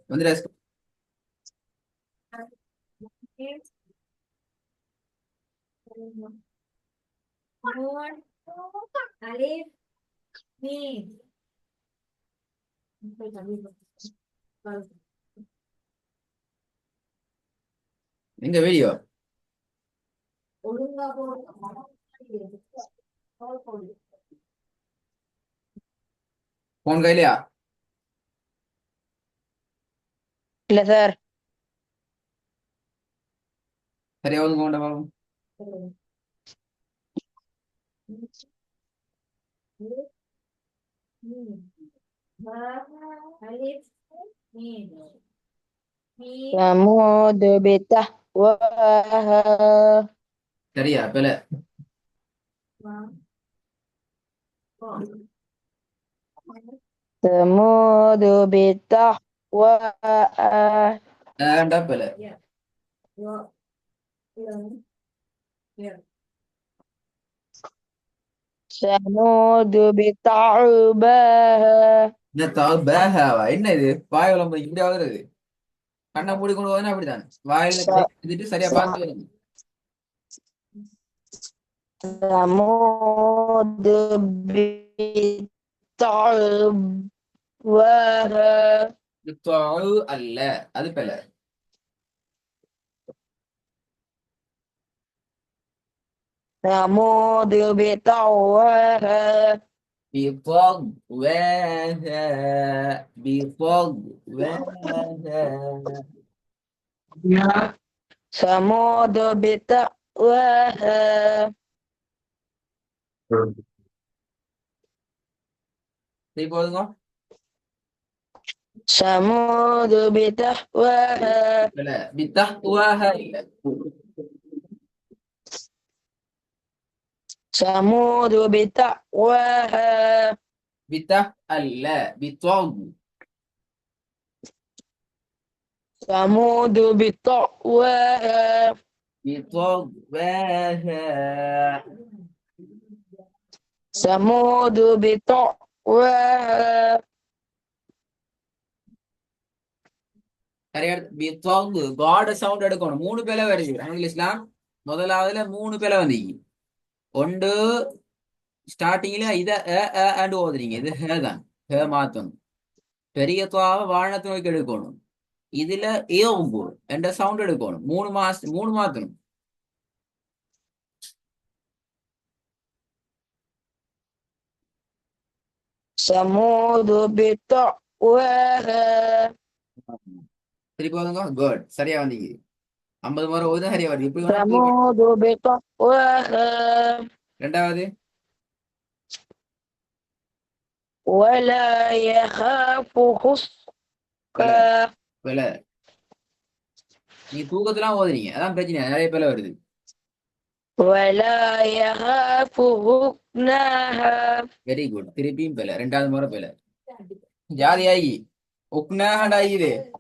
வந்துடா. எங்க video phone கையிலயா? இல்ல சார். சரியா ஒதுங்க கொண்ட பாவம். ثمود بتقواها. சரியா பில. ثمود بتقواها. ஏன்டா பில. ثمود بتعباها. என்ன பேஹாவா? என்ன இது வாய் விளம்பரம் இப்படி ஆகுறது? கண்ணை மூடி கொண்டு போதுன்னா அப்படித்தான் வாயில கை ث- எடுத்துட்டு சரியா ث- பார்த்து வருது. ثمود بتعباها. அல்ல, அது பில. ثمود بتعواها. بطغواها بطغواها. ثمود بتقواها. சரி போதுங்க. ثمود بتقواها. பில. بتقواها இல்ல. ثمود بتقواها. அல்ல. بطغ. ثمود بتقواها. بطغواها. ثمود بتقواها. சரியா? بطغ காட சவுண்ட் எடுக்கணும். மூணு பேல வருது இங்கிலீஷ்லாம். முதலாவதுல மூணு பேல வந்தீங்க. ஒன்று ஸ்டார்டிங்ல இத அண்டு ஓதுறீங்க. இது ஹே தான். ஹே மாத்தணும். பெரிய துவாவை வானத்தை நோக்கி எடுக்கணும். இதுல ஏவும்பு என்ற சவுண்ட் எடுக்கணும். மூணு மாத்தணும். ثمود بتقواها. திருப்பி ஓதுங்க. குட், சரியா வந்தீங்க. 50 முறை ஓதுதான் சரியா வருது. இப்படி வேணா போய் ثمود بتقواها. ரெண்டாவது ولا يخاف பில. خسقا. பில. நீங்க தூக்கத்தெல்லாம் ஓதுறீங்க, அதான் பிரச்சனை. நிறைய பில வருது. ولا يخاف عقناها. Very good. திருப்பியும் பில. ரெண்டாவது முறை பில. ஜாலியாகி உக்னாடாகிது.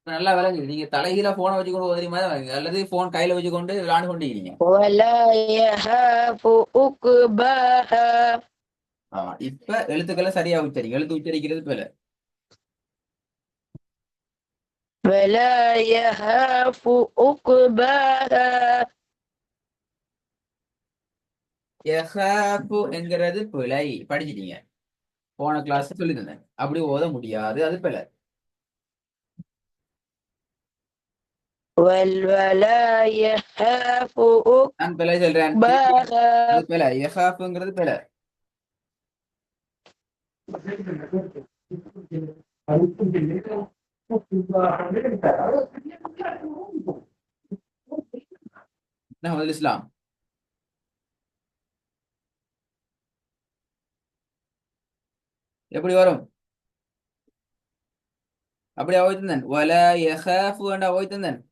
நல்லா விளங்குது. நீங்க தலைகீழ போனை வச்சுக்கொண்டு ஓதுறீ மாதிரி விளங்குது. அல்லது போன் கையில வச்சுக்கொண்டு விளையாண்டு கொண்டிருக்கீங்க. ولا يخاف عقباها. ஆமா, இப்ப எழுத்துக்களை சரியா உச்சரிங்க. எழுத்து உச்சரிக்கிறது பில. ولا يخاف عقباها. யஹாபு என்கிறது பிழை. படிச்சிட்டீங்க, போன கிளாஸ் சொல்லி தந்தேன். அப்படி ஓத முடியாது, அது பிழை. ولا يخاف நான் பிழை சொல்றேன் திருப்பி. அது عقباها. பிழை. யஹாபுங்கிறது பிழை. என்ன முதல் இஸ்லாம்? எப்படி வரும்? அப்படி அவைத்தந்தன் வல யஹாஃபு என்ற அவைத்தந்தன்.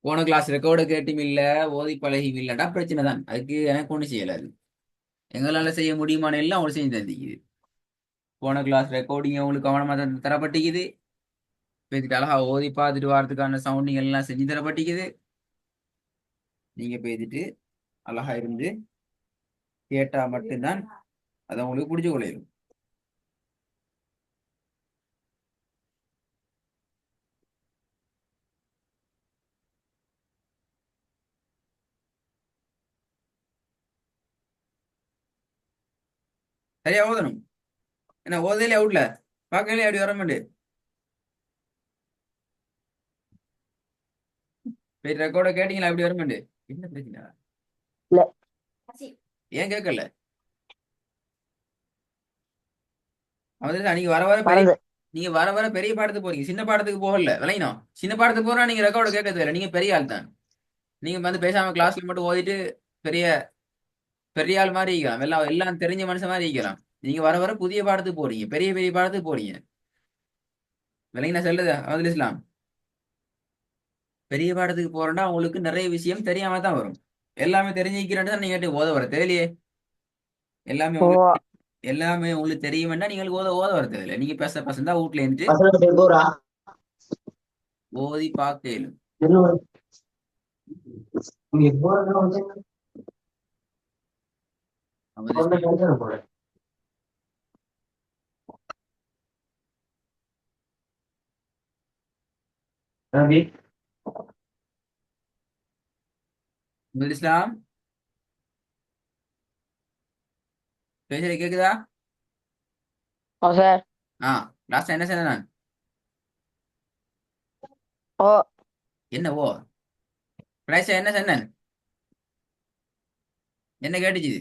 போன கிளாஸ் ரெக்கார்டு கேட்டும் இல்ல, ஓதி பழகியும் இல்லடா, பிரச்சனை தான். அதுக்கு எனக்கு ஒண்ணு செய்யலாது. எங்களால செய்ய முடியுமான எல்லாம் அவங்களுக்கு செஞ்சு தந்திக்குது. போன கிளாஸ் ரெக்கார்டிங் உங்களுக்கு கவனமா தரப்பட்டிக்குது. பேசிட்டு அழகா ஓதி பார்த்துட்டு வாரத்துக்கான சவுண்டிங் எல்லாம் செஞ்சு தரப்பட்டிக்குது. நீங்க பேசிட்டு அழகா இருந்து கேட்டா மட்டும்தான் அதை உங்களுக்கு பிடிச்சு கொள்ளையும். சரியா ஓதணும். என்ன ஓதையில அவுட்ல பார்க்கல அப்படி வர மாட்டேன். ரெக்கார்ட கேட்டீங்களா அப்படி வர மாட்டேன். என்ன பிரச்சனை? இல்ல. ஏன் கேட்கல? அவன் நீங்க வர வர பெரிய மறந்து. நீங்க வர வர பெரிய பாடத்துக்கு போறீங்க, சின்ன பாடத்துக்கு போகல விளையணும். சின்ன பாடத்துக்கு போறா நீங்க ரெக்கார்டு கேட்க தேவையில்ல, நீங்க பெரிய ஆள் தான். நீங்க வந்து பேசாம கிளாஸ்ல மட்டும் ஓதிட்டு பெரிய பெரிய ஆள் மாதிரி இருக்கலாம், எல்லாம் எல்லாம் தெரிஞ்ச மனுஷன் மாதிரி இருக்கலாம். நீங்க வர வர புதிய பாடத்துக்கு போறீங்க, பெரிய பெரிய பாடத்துக்கு போறீங்க. விளங்கினா சொல்லுது அவதுல் இஸ்லாம். பெரிய பாடத்துக்கு போறேன்னா உங்களுக்கு நிறைய விஷயம் தெரியாம தான் வரும். எல்லாமே தெரிஞ்சுக்கிறேன்னு தான் நீங்க ஓத வர தேவையில்லையே. எல்லாமே ஓ. உங்களுக்கு எல்லாமே உங்களுக்கு தெரியும் வேண்டாம், நீங்களுக்கு ஓத ஓத வர தேவையில்லை. நீங்க பேச பசந்தா வீட்டுல இருந்து ஓதி பார்க்கலும். அவதுல் இஸ்லாம். அவதுல் இஸ்லாம் பேசுறது கேக்குதா? ஓ சார். ஆ, லாஸ்டா என்ன சொன்னேன் நான்? ஓ. என்ன ஓ? கடைசியா என்ன சொன்னேன்? என்ன கேட்டுச்சு?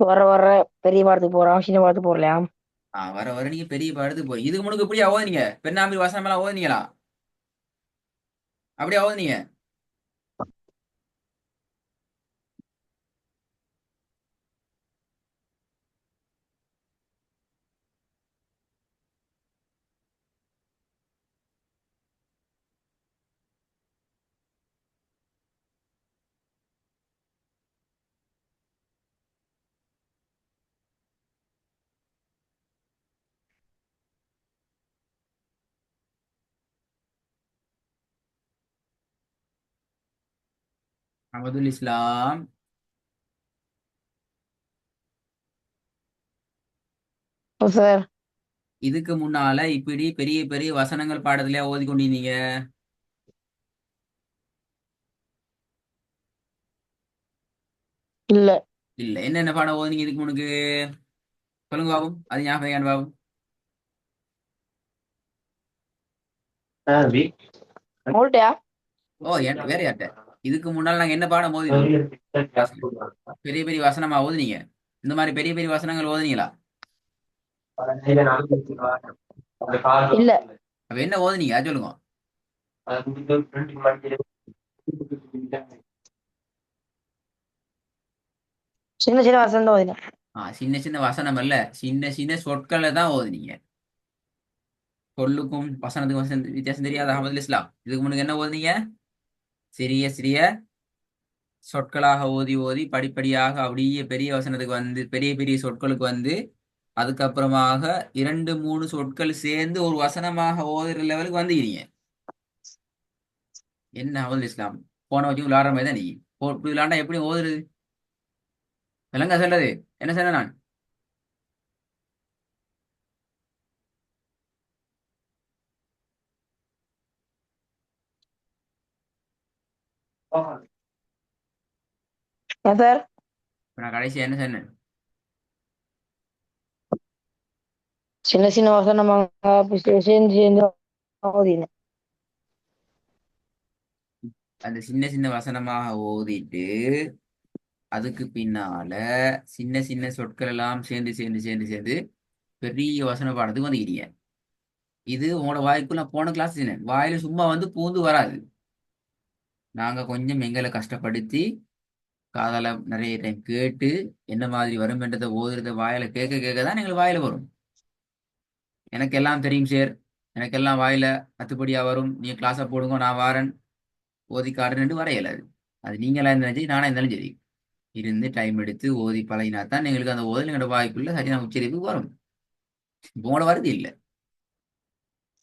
வர வர பெரிய பாடத்துக்கு போறான், சின்ன பாடத்துக்கு போறலையா? வர வர நீங்க பெரிய பாடத்துக்கு போய் இதுக்கு முன்னுக்கு இப்படியா ஓதுனீங்க? பெண்ணாம்பி வசனம் எல்லாம் ஓதுனீங்களா? அப்படியா ஓதுனீங்க? அஹமதுல் இஸ்லாம். ஓ சார். இதுக்கு முன்னால இப்படி பெரிய பெரிய வசனங்கள் பாடத்திலேயே ஓதி கொண்டிருந்தீங்க? இல்ல. இல்ல. என்னென்ன பாடம் ஓதுனீங்க இதுக்கு முன்னுக்கு? சொல்லுங்க பாபும், அது ஞாபகம் பாபு. உங்கள்ட்டயா? ஓ, வேற யார்ட்ட? இதுக்கு முன்னால நாங்க என்ன பாடம் ஓதினோம் கிளாஸ்ல? பெரிய பெரிய வசனமா ஓதுனீங்க? இந்த மாதிரி பெரிய பெரிய வசனங்கள் ஓதுனீங்களா? இல்ல. அப்ப என்ன ஓதுனீங்க அது சொல்லுங்க. சின்ன சின்ன வசனம் தான் ஓதினேன். சின்ன சின்ன வசனம் அல்ல, சின்ன சின்ன சொற்களை தான் ஓதுனீங்க. சொல்லுக்கும் வசனத்துக்கும் வித்தியாசம் தெரியாத அஹமதுல் இஸ்லாம். இதுக்கு முன்னுக்கு என்ன ஓதுனீங்க? சிறிய சிறிய சொற்களாக ஓதி ஓதி படிப்படியாக அப்படியே பெரிய வசனத்துக்கு வந்து பெரிய பெரிய சொற்களுக்கு வந்து அதுக்கப்புறமாக இரண்டு மூணு சொற்கள் சேர்ந்து ஒரு வசனமாக ஓதுற லெவலுக்கு வந்துக்கிறீங்க. என்ன அஹமதுல் இஸ்லாம், போன வச்சு விளையாடுற மாதிரி தான் நீ இப்படி விளையாண்டா எப்படி ஓதுறது? விளங்க சொல்றது என்ன சொன்ன நான்? ஏன் சார்? இப்ப நான் கடைசியா என்ன சொன்னேன்? சின்ன சின்ன வசனமாக சேர்ந்து சேர்ந்து ஓதினேன். அந்த சின்ன சின்ன வசனமாக ஓதிட்டு அதுக்கு பின்னால சின்ன சின்ன சொற்கள் எல்லாம் சேர்ந்து சேர்ந்து சேர்ந்து சேர்ந்து பெரிய வசன பாடத்துக்கு வந்துக்கிறீங்க. இது உங்களோட வாய்க்குள்ள போன கிளாஸ் வாயில சும்மா வந்து பூந்து வராது. நாங்க கொஞ்சம் எங்களை கஷ்டப்படுத்தி காதால நிறைய டைம் கேட்டு என்ன மாதிரி வரும்ன்றதை ஓதுறத வாயில கேட்க கேட்க தான் எங்களுக்கு வாயில வரும். எனக்கு எல்லாம் தெரியும் சார், எனக்கெல்லாம் வாயில அத்துப்படியா வரும், நீங்க கிளாஸை போடுங்க நான் வாரேன் ஓதி காட்டுன்னு வரையல. அது நீங்களா இருந்தாலும் சரி நானா இருந்தாலும் சரி இருந்து டைம் எடுத்து ஓதி பழகினா தான் எங்களுக்கு அந்த ஓதல் எங்களோட வாய்க்குள்ள சரியான உச்சரிப்பு வரும். இப்போ உங்களோட வருது இல்லை.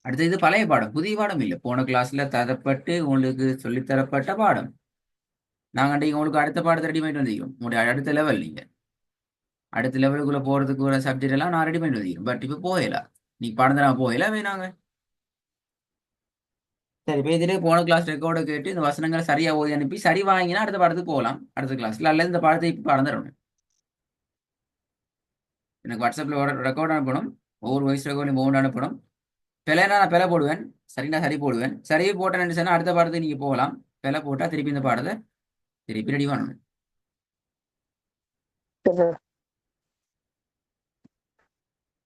அடுத்து இது பழைய பாடம், புதிய பாடம் இல்லை. போன கிளாஸ்ல தரப்பட்டு உங்களுக்கு சொல்லித்தரப்பட்ட பாடம். நாங்கள் அன்றைக்கு உங்களுக்கு அடுத்த பாடத்தை ரெடி பண்ணிட்டு வந்திருக்கோம். உங்களுடைய அடுத்த லெவல் நீங்க அடுத்த லெவலுக்குள்ள போறதுக்கு ஒரு சப்ஜெக்ட் எல்லாம் நான் ரெடி பண்ணிட்டு வந்திருக்கேன். பட் இப்போ போகல, நீ பாடம் தர போகல வேணாங்க. சரி, பேசிட்டு போன கிளாஸ் ரெக்கார்டை கேட்டு இந்த வசனங்களை சரியா ஓதி அனுப்பி சரி வாங்கினா அடுத்த பாடத்துக்கு போகலாம். அடுத்த கிளாஸ்ல அல்லது இந்த பாடத்தை இப்போ பாடம் தரணும். எனக்கு வாட்ஸ்அப்ல ஒரு ரெக்கார்ட் அனுப்பணும். ஒவ்வொரு வயசு ரெக்கார்டையும் ஒவ்வொன்று அனுப்பணும். பிழைனா நான் பிழை போடுவேன், சரினா சரி போடுவேன். சரி போட்டேன்னு சொன்னா அடுத்த பாடத்துக்கு நீங்க போகலாம். பிழை போட்டா திருப்பி இந்த பாடத்தை திருப்பி ரெடி பண்ணணும். சரி, சரி.